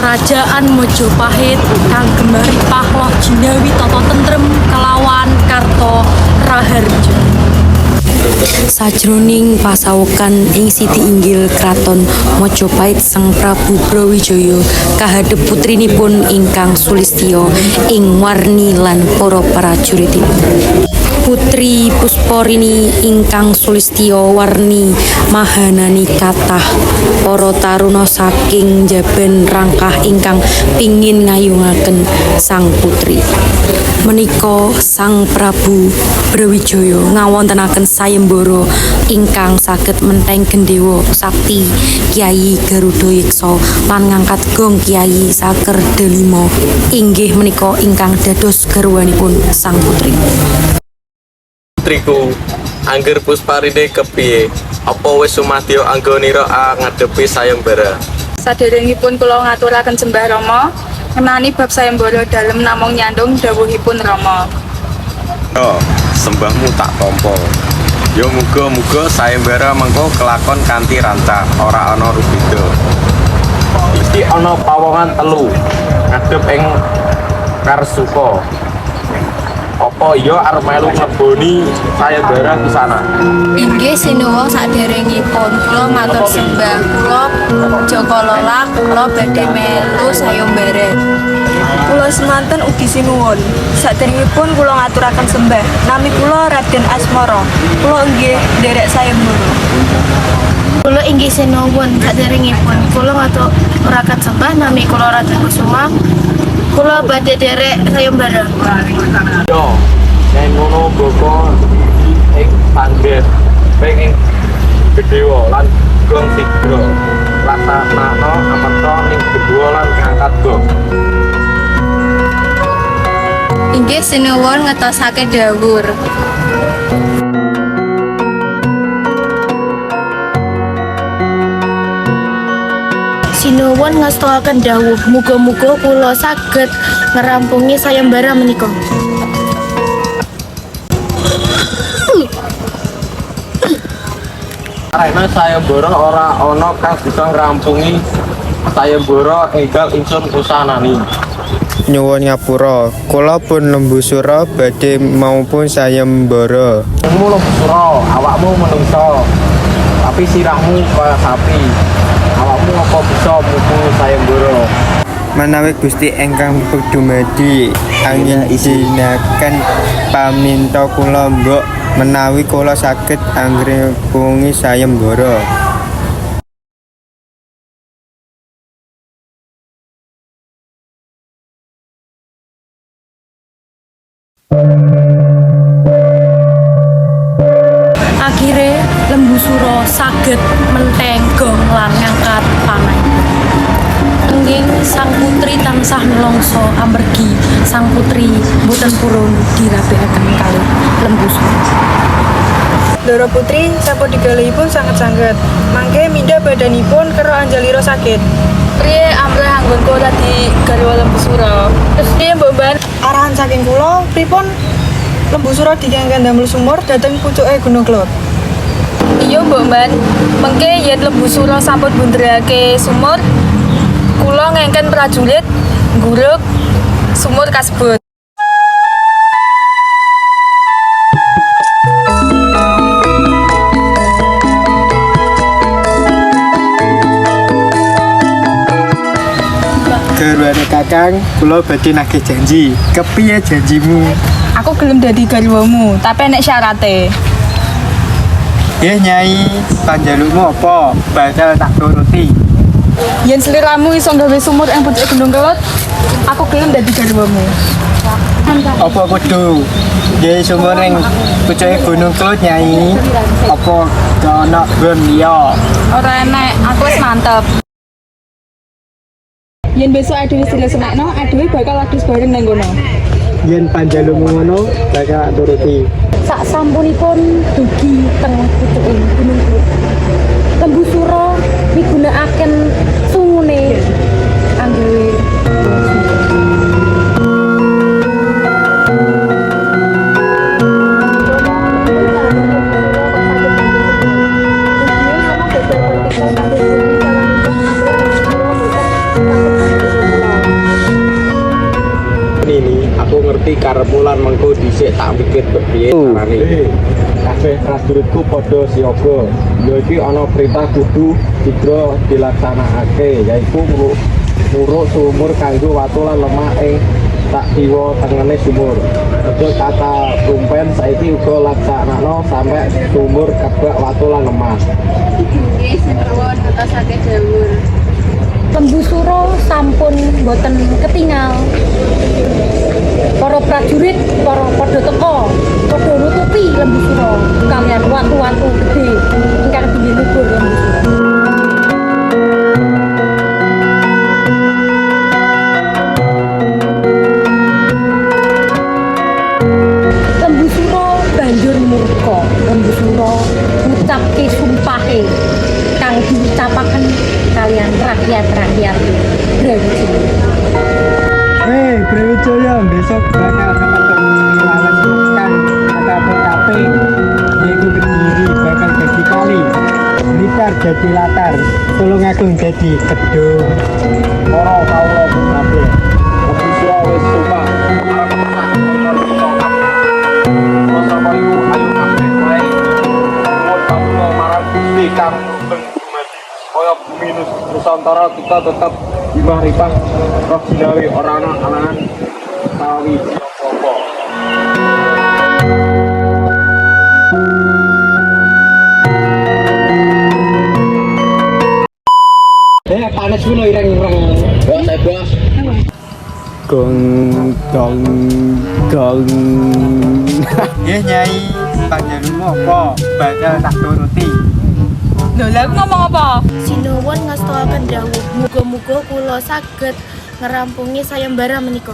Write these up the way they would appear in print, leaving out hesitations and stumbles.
Kerajaan Mojopahit kang gembari pahloh jinawi tata tentrem kelawan Karto Raharja. Sajroning pasawokan ing siti inggil kraton Mojopahit Sang Prabu Brawijaya kahadhep putrinipun ingkang Sulistya ing warni lan para prajuritipun. Putri Pusparini ingkang Sulistya warni mahanani kathah para taruna saking njaban rangkah ingkang pingin ngayungaken sang putri. Menika Sang Prabu Brawijaya ngawontenaken sayembara ingkang saged menteng gendhewa sakti Kyai Garuda Yeksa lan ngangkat gong Kyai Saker Delima inggih menika ingkang dados garwanipun sang putri. Putriku, angger Pusparini kepiye? Apa wis sumadya anggonira ngadepi sayembara? Saderengipun kula ngaturaken sembah Rama, ngenani bab sayembara dalem namung nyandung dawuhipun Rama. Yo, sembahmu tak tampa. Yo muga-muga sayembara mengko kelakon kanthi rancak, ora ana rubeda. Iki ana pawongan telu ngadep ing Karsuka. Apa iya arep melu ngleboni sayembara di sana? Inggih sinuwun saderengipun kula matur sembah kula Jaka Lola kula badhe melu sayembara. Kula semanten ugi sinuwun. Saderengipun kula ngaturaken sembah nami kula Raden Asmara. Kula inggih nderek sayembara. Kula inggih sinuwun saderengipun kula ngaturaken sembah nami kula Raden Kusuma. Kula badhe derek sayembara. Yo, yen ngono boko ing pangget penging gedhewa lan gong tigra. Laksanakan amarta ning gedhewa lan ngangkat gong. Inggih sinuwun ngetosake dawuh. Sinuwun ngestakaken dawuh, muga-muga kula saged ngrampungi sayembara menika. Karena sayembara ora ana kang bisa ngrampungi sayembara enggal ingsun usanani. Nyuwun ngapura, kula pun lembusura badhe maupun sayembara. Kamu lembusura, awakmu menungso, tapi sirahmu kaya sapi. Awakmu apa bisa mupu sayembara? Menawi Gusti ingkang dumadi angin izinaken paminta kula mbok menawi kula saged angrampungi sayembara. Akhire Lembusura saged menteng gong lan ngangkat panah. Engging sang putri tansah nelongso amargi sang putri boten purun dirabekaken kalih Lembusura. Dara putri sampun digalihipun sanget-sanget. Mangke mindha badanipun kera anjalira sakit. Priye amrih anggon kula dadi garwa Lembusura. Terus piye Mbok Ban? Arahan saking kula pripun Lembusura diganggan damel sumur dhateng pucuke Gunung Kelot. Iya Mbok Ban, mengke yen Lembusura sampun bunderake sumur, kula ngengken prajurit ngguruk sumur kasebut. Garwane Kakang, kula badhe nagih janji. Kepiye janjimu? Aku gelem dadi garwamu, tapi nek syarate. Nggih Nyai, panjalukmu apa? Bakal tak turuti. Yen sliramu iso gawe sumur ing pucuk Gunung Kelot, aku gelem dadi garwamu. Apa kudu nggih sumur ning pucuke Gunung Kelot Nyai? Apa ana nggon liya? Ora enek, aku wis mantep. Yen besok adewe dilesenekno, adewe bakal adus bareng nang kono. Yen panjalukmu ngono bakal tak turuti. Sak sampunipun dugi teng pucuke Gunung Kelot, Lembusura migunakaken sungune anggawe dhisik tak mikir kepiye carane. Kabeh prajuritku padha siaga. Ya iki ana perintah kudu segera dilaksanakake, yaiku muruk sumur kanggo watu lan lemah ing tak kiwa tengene sumur. Aja kata rumpen saiki uga laksanakno sampe sumur kebak watu lan lemah. Nggih, senuwun ngetosake dawuh. Lembu Suro sampun boten ketingal. Para prajurit, para padha teka, padha nutupi Lembu Suro kalian watu-watu gede ingkang tinggi luhur Lembu Suro. Lembu Suro banjur murka. Lembu Suro ngucapke sumpahe kang diucapaken kalian rakyat-rakyat Brawijaya. Brawijaya besok bakal ketemu lawan kang ada TKP yaitu Kediri bakal jadi kali, Blitar jadi latar, Tulungagung jadi gedung. Para kawula kabeh. Lembu Suro wis sumpah arep menang. Masa ayu kabeh wae. Mohon kawula marang Gusti kang dumadi. Kaya bumi Nusantara kita tetap dimah ripah roh jinawi ora ana alangan tawi apa-apa. Panas kuno ireng-ireng. Bos, saya bos. Gong gong gong. Nggih Nyai, panjenengan apa bakal tak turuti. Lho, lha aku ngomong apa? Sinuwun ngastakaken dawuh. Muga-muga kula saged ngerampungi sayembara menika.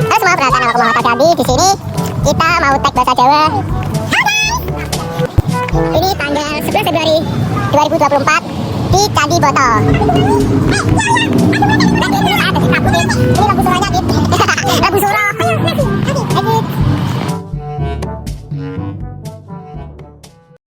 Halo semua, perkenalkan nama aku Muhammad Adi. Di sini kita mau tag bahasa Jawa. Ini tanggal 11 Februari 2024 di Candi Boto. Ini lampu suaranya, Lampu Suro.